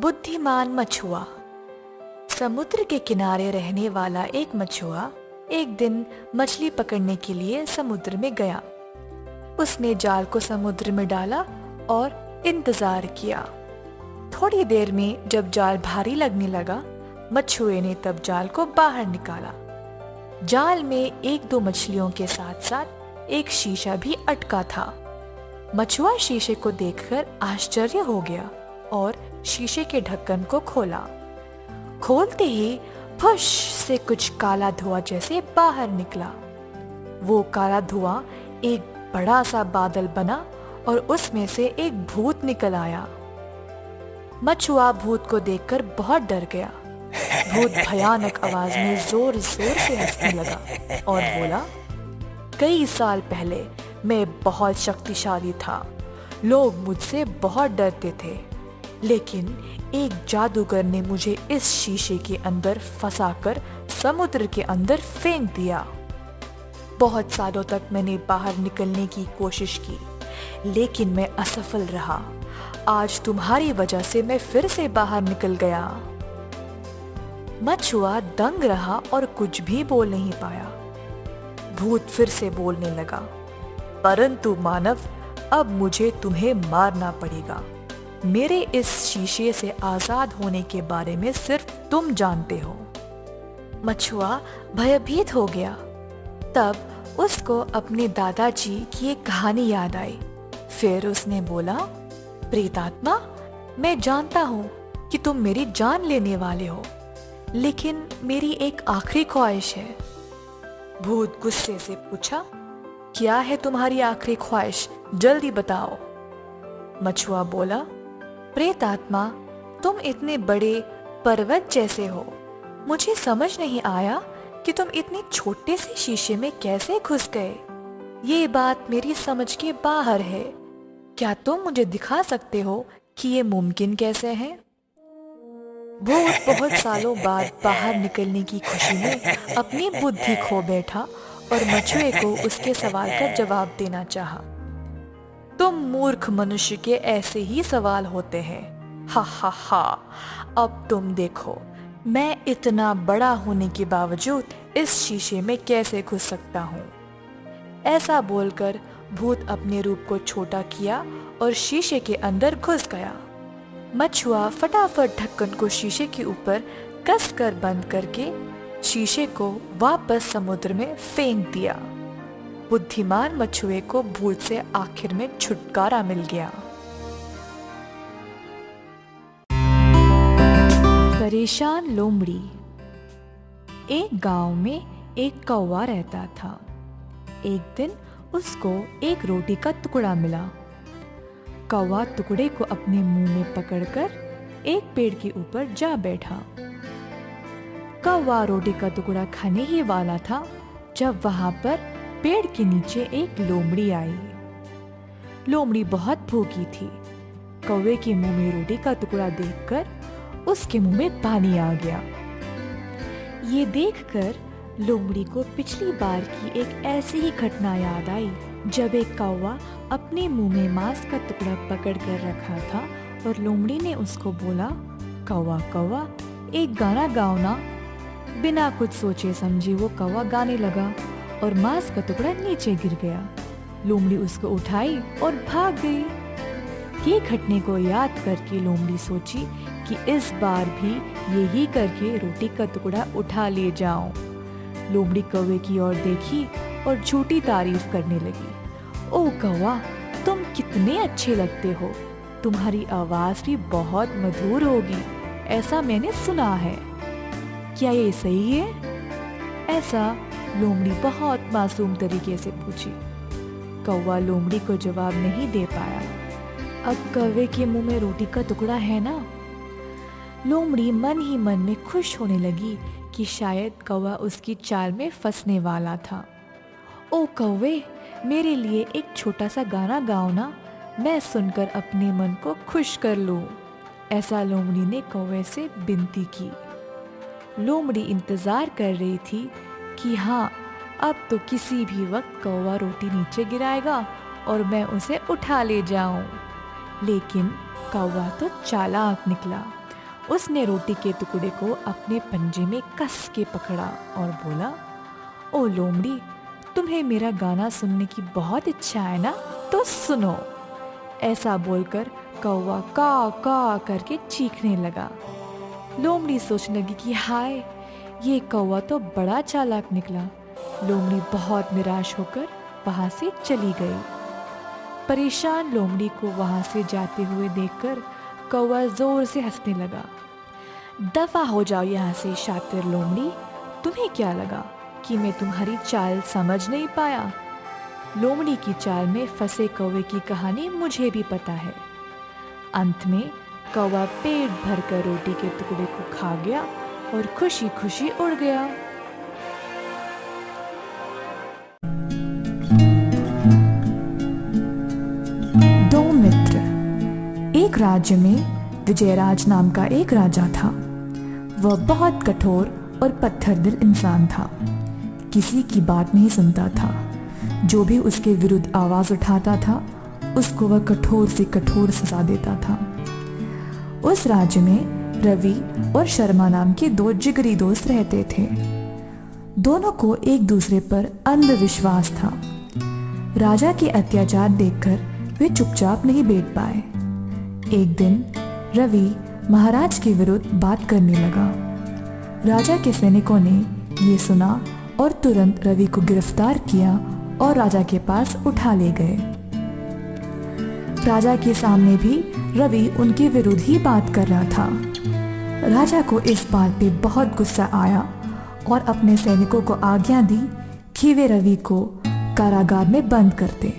बुद्धिमान मछुआ। समुद्र के किनारे रहने वाला एक मछुआ एक दिन मछली पकड़ने के लिए समुद्र में गया। उसने जाल को समुद्र में डाला और इंतजार किया। थोड़ी देर में जब जाल भारी लगने लगा, मछुए ने तब जाल को बाहर निकाला। जाल में एक दो मछलियों के साथ साथ एक शीशा भी अटका था। मछुआ शीशे को देखकर आश्चर्य हो गया और शीशे के ढक्कन को खोला। खोलते ही फुश से कुछ काला धुआं जैसे बाहर निकला। वो काला धुआं एक बड़ा सा बादल बना और उसमें से एक भूत निकल आया। मछुआ भूत को देखकर बहुत डर गया। भूत भयानक आवाज में जोर जोर से हंसने लगा और बोला, कई साल पहले मैं बहुत शक्तिशाली था। लोग मुझसे बहुत डरते थे, लेकिन एक जादूगर ने मुझे इस शीशे के अंदर फंसाकर समुद्र के अंदर फेंक दिया। बहुत सालों तक मैंने बाहर निकलने की कोशिश की, लेकिन मैं असफल रहा। आज तुम्हारी वजह से मैं फिर से बाहर निकल गया। मछुआ दंग रहा और कुछ भी बोल नहीं पाया। भूत फिर से बोलने लगा, परंतु मानव, अब मुझे तुम्हें मारना पड़ेगा। मेरे इस शीशे से आजाद होने के बारे में सिर्फ तुम जानते हो। मछुआ भयभीत हो गया। तब उसको अपने दादाजी की एक कहानी याद आई। फिर उसने बोला, प्रेतात्मा, मैं जानता हूँ कि तुम मेरी जान लेने वाले हो, लेकिन मेरी एक आखिरी ख्वाहिश है। भूत गुस्से से पूछा, क्या है तुम्हारी आखिरी ख्वाहिश? जल्दी बताओ। मछुआ बोला, प्रेतात्मा, तुम इतने बड़े पर्वत जैसे हो। मुझे समझ नहीं आया कि तुम इतने छोटे से शीशे में कैसे घुस गए। ये बात मेरी समझ के बाहर है। क्या तुम मुझे दिखा सकते हो कि ये मुमकिन कैसे है? भूत बहुत सालों बाद बाहर निकलने की खुशी में अपनी बुद्धि खो बैठा और मछुए को उसके सवाल का जवाब देना चाहा। तुम मूर्ख मनुष्य के ऐसे ही सवाल होते हैं। हा हा हा, अब तुम देखो, मैं इतना बड़ा होने के बावजूद इस शीशे में कैसे घुस सकता हूँ। ऐसा बोलकर भूत अपने रूप को छोटा किया और शीशे के अंदर घुस गया। मछुआ फटाफट ढक्कन को शीशे के ऊपर कसकर बंद करके शीशे को वापस समुद्र में फेंक दिया। बुद्धिमान मछुए को भूत से आखिर में छुटकारा मिल गया। परेशान लोमड़ी। एक गांव में एक कौवा रहता था। एक दिन उसको एक रोटी का टुकड़ा मिला। कौवा टुकड़े को अपने मुंह में पकड़कर एक पेड़ के ऊपर जा बैठा। कौवा रोटी का टुकड़ा खाने ही वाला था जब वहां पर पेड़ के नीचे एक लोमड़ी आई। लोमड़ी बहुत भूखी थी। कौवे के मुंह में रोटी का टुकड़ा देखकर उसके मुंह में पानी आ गया। ये देखकर लोमड़ी को पिछली बार की एक ऐसी ही घटना याद आई, जब एक कौवा अपने मुंह में मांस का टुकड़ा पकड़ कर रखा था और लोमड़ी ने उसको बोला, कौवा कौवा, एक गाना गाओ ना। बिना कुछ सोचे समझे वो कौवा गाने लगा और मांस का टुकड़ा नीचे गिर गया। लोमड़ी उसको उठाई और भाग गई। ये घटने को याद करके लोमड़ी सोची कि इस बार भी यही करके रोटी का टुकड़ा उठा ले जाऊं। लोमड़ी कौवे की ओर देखी और झूठी तारीफ करने लगी। ओ कौवा, तुम कितने अच्छे लगते हो। तुम्हारी आवाज भी बहुत मधुर होगी, ऐसा मैंने सुना है। क्या ये सही है? ऐसा लोमड़ी बहुत मासूम तरीके से पूछी। कौवा लोमड़ी को जवाब नहीं दे पाया। अब कौवे के मुंह में रोटी का टुकड़ा है ना। लोमड़ी मन ही मन में खुश होने लगी कि शायद कौवा उसकी चाल में फंसने वाला था। ओ कौवे, मेरे लिए एक छोटा सा गाना गाओ ना, मैं सुनकर अपने मन को खुश कर लूं। ऐसा लोमड़ी ने कौवे से विनती की। लोमड़ी इंतजार कर रही थी कि हाँ, अब तो किसी भी वक्त कौवा रोटी नीचे गिराएगा और मैं उसे उठा ले जाऊं। लेकिन कौवा तो चालाक निकला। उसने रोटी के टुकड़े को अपने पंजे में कस के पकड़ा और बोला, ओ लोमड़ी, तुम्हें मेरा गाना सुनने की बहुत इच्छा है ना, तो सुनो। ऐसा बोलकर कौवा का करके चीखने लगा। लोमड़ी सोचने लगी कि हाय, ये कौवा तो बड़ा चालाक निकला। लोमड़ी बहुत निराश होकर वहां से चली गई। परेशान लोमड़ी को वहां से जाते हुए देखकर कौवा जोर से हंसने लगा। दफा हो जाओ यहाँ से शातिर लोमड़ी, तुम्हें क्या लगा कि मैं तुम्हारी चाल समझ नहीं पाया? लोमड़ी की चाल में फंसे कौवे की कहानी मुझे भी पता है। अंत में कौवा पेट भरकर रोटी के टुकड़े को खा गया और खुशी खुशी उड़ गया। दो मित्र। एक राज्य में विजयराज नाम का एक राजा था। वह बहुत कठोर और पत्थर दिल इंसान था। किसी की बात नहीं सुनता था। जो भी उसके विरुद्ध आवाज उठाता था उसको वह कठोर से कठोर सजा देता था। उस राज्य में रवि और शर्मा नाम के दो जिगरी दोस्त रहते थे। दोनों को एक दूसरे पर अंधविश्वास था। राजा के अत्याचार देखकर वे चुपचाप नहीं बैठ पाए। एक दिन रवि महाराज के विरुद्ध बात करने लगा। राजा के सैनिकों ने ये सुना और तुरंत रवि को गिरफ्तार किया और राजा के पास उठा ले गए। राजा के सामने भी रवि उनके विरुद्ध ही बात कर रहा था। राजा को इस बात पे बहुत गुस्सा आया और अपने सैनिकों को आज्ञा दी कि वे रवि को कारागार में बंद कर दें।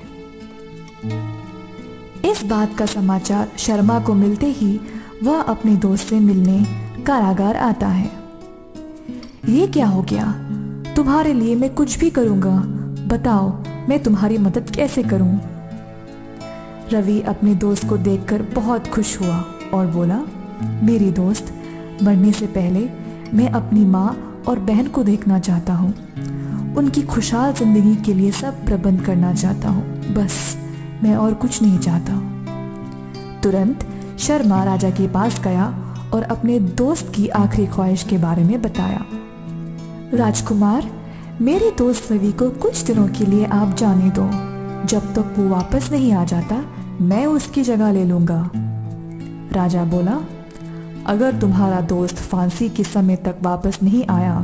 इस बात का समाचार शर्मा को मिलते ही वह अपने दोस्त से मिलने कारागार आता है। ये क्या हो गया? तुम्हारे लिए मैं कुछ भी करूंगा, बताओ मैं तुम्हारी मदद कैसे करूं? रवि अपने दोस्त को देखकर बहुत खुश हुआ और बोला, मेरी दोस्त, मरने से पहले मैं अपनी माँ और बहन को देखना चाहता हूँ। उनकी खुशहाल जिंदगी के लिए सब प्रबंध करना चाहता हूँ, बस मैं और कुछ नहीं चाहता। तुरंत शर्मा राजा के पास गया और अपने दोस्त की आखिरी ख्वाहिश के बारे में बताया। राजकुमार, मेरे दोस्त रवि को कुछ दिनों के लिए आप जाने दो। जब तक वो वापस नहीं आ जाता मैं उसकी जगह ले लूंगा। राजा बोला, अगर तुम्हारा दोस्त फांसी के समय तक वापस नहीं आया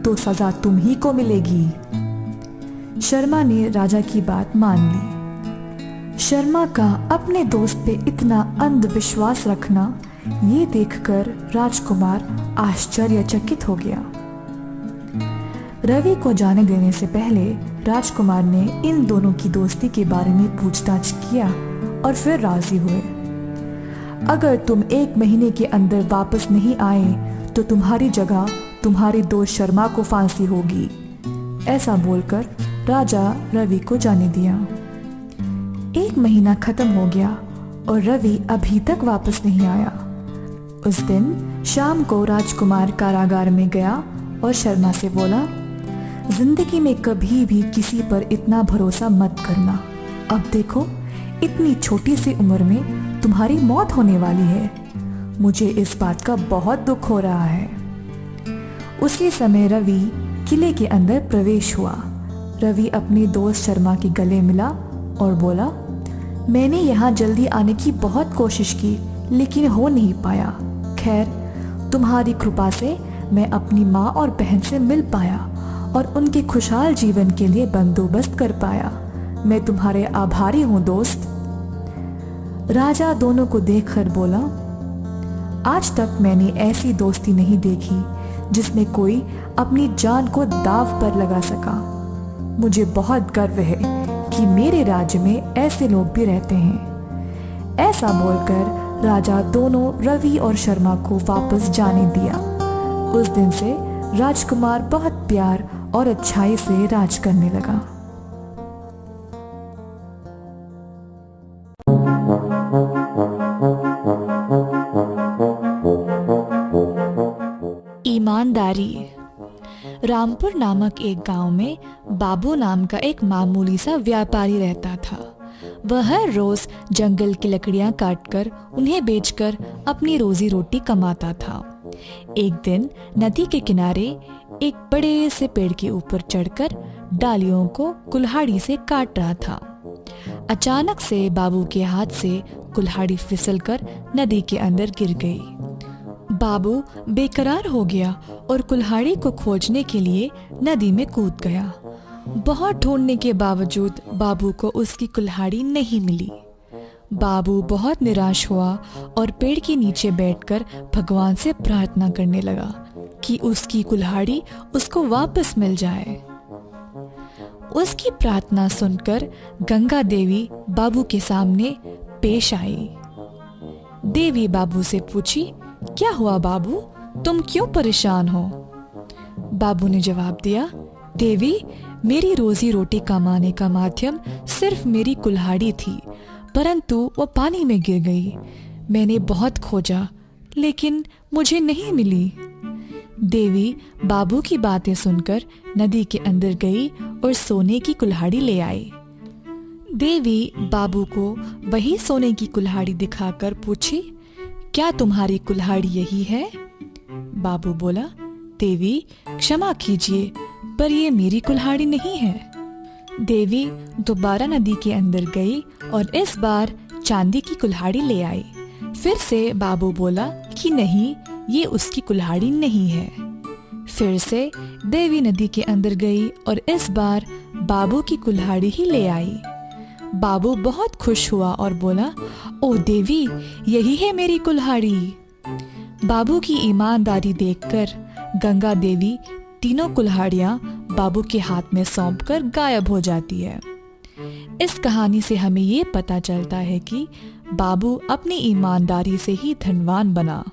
तो सजा तुम ही को मिलेगी। शर्मा ने राजा की बात मान ली। शर्मा का अपने दोस्त पे इतना अंधविश्वास रखना ये देखकर राजकुमार आश्चर्यचकित हो गया। रवि को जाने देने से पहले राजकुमार ने इन दोनों की दोस्ती के बारे में पूछताछ किया और फिर राजी हुए। अगर तुम 1 महीने के अंदर वापस नहीं आए तो तुम्हारी जगह तुम्हारे दोस्त शर्मा को फांसी होगी। ऐसा बोलकर राजा रवि को जाने दिया। 1 महीना खत्म हो गया और रवि अभी तक वापस नहीं आया। उस दिन शाम को राजकुमार कारागार में गया और शर्मा से बोला, जिंदगी में कभी भी किसी पर इतना भरोसा मत करना। अब देखो, इतनी छोटी सी उम्र में तुम्हारी मौत होने वाली है। मुझे इस बात का बहुत दुख हो रहा है। उसी समय रवि किले के अंदर प्रवेश हुआ। रवि अपने दोस्त शर्मा के गले मिला और बोला, मैंने यहाँ जल्दी आने की बहुत कोशिश की लेकिन हो नहीं पाया। खैर, तुम्हारी कृपा से मैं अपनी माँ और बहन से मिल पाया और उनके खुशहाल जीवन के लिए बंदोबस्त कर पाया। मैं तुम्हारे आभारी हूँ दोस्त। राजा दोनों को देखकर बोला, आज तक मैंने ऐसी दोस्ती नहीं देखी जिसमें कोई अपनी जान को दांव पर लगा सका। मुझे बहुत गर्व है कि मेरे राज्य में ऐसे लोग भी रहते हैं। ऐसा बोलकर राजा दोनों रवि और शर्मा को वापस जाने दिया। उस दिन से राजकुमार बहुत प्यार और अच्छाई से राज करने लगा। ईमानदारी। रामपुर नामक एक गांव में बाबू नाम का एक मामूली सा व्यापारी रहता था। वह हर रोज जंगल की लकड़ियां काटकर उन्हें बेचकर अपनी रोजी रोटी कमाता था। एक दिन नदी के किनारे एक बड़े से पेड़ के ऊपर चढ़कर डालियों को कुल्हाड़ी से काट रहा था। अचानक से बाबू के हाथ से कुल्हाड़ी फिसलकर नदी के अंदर गिर गई। बाबू बेकरार हो गया और कुल्हाड़ी को खोजने के लिए नदी में कूद गया। बहुत ढूंढने के बावजूद बाबू को उसकी कुल्हाड़ी नहीं मिली। बाबू बहुत निराश हुआ और पेड़ के नीचे बैठकर भगवान से प्रार्थना करने लगा कि उसकी कुल्हाड़ी उसको वापस मिल जाए। उसकी प्रार्थना सुनकर गंगा देवी बाबू के सामने पेश आई। देवी बाबू से पूछी, क्या हुआ बाबू, तुम क्यों परेशान हो? बाबू ने जवाब दिया, देवी, मेरी रोजी रोटी कमाने का माध्यम सिर्फ मेरी कुल्हाड़ी थी, परंतु वो पानी में गिर गई। मैंने बहुत खोजा लेकिन मुझे नहीं मिली। देवी बाबू की बातें सुनकर नदी के अंदर गई और सोने की कुल्हाड़ी ले आई। देवी बाबू को वही सोने की कुल्हाड़ी दिखाकर पूछी, क्या तुम्हारी कुल्हाड़ी यही है? बाबू बोला, देवी क्षमा कीजिए, पर ये मेरी कुल्हाड़ी नहीं है। देवी दोबारा नदी के अंदर गई और इस बार चांदी की कुल्हाड़ी ले आई। फिर से बाबू बोला कि नहीं, ये उसकी कुल्हाड़ी नहीं है। फिर से देवी नदी के अंदर गई और इस बार बाबू की कुल्हाड़ी ही ले आई। बाबू बहुत खुश हुआ और बोला, ओ देवी, यही है मेरी कुल्हाड़ी। बाबू की ईमानदारी देखकर गंगा देवी तीनों कुल्हाड़ियां बाबू के हाथ में सौंपकर गायब हो जाती है। इस कहानी से हमें ये पता चलता है कि बाबू अपनी ईमानदारी से ही धनवान बना।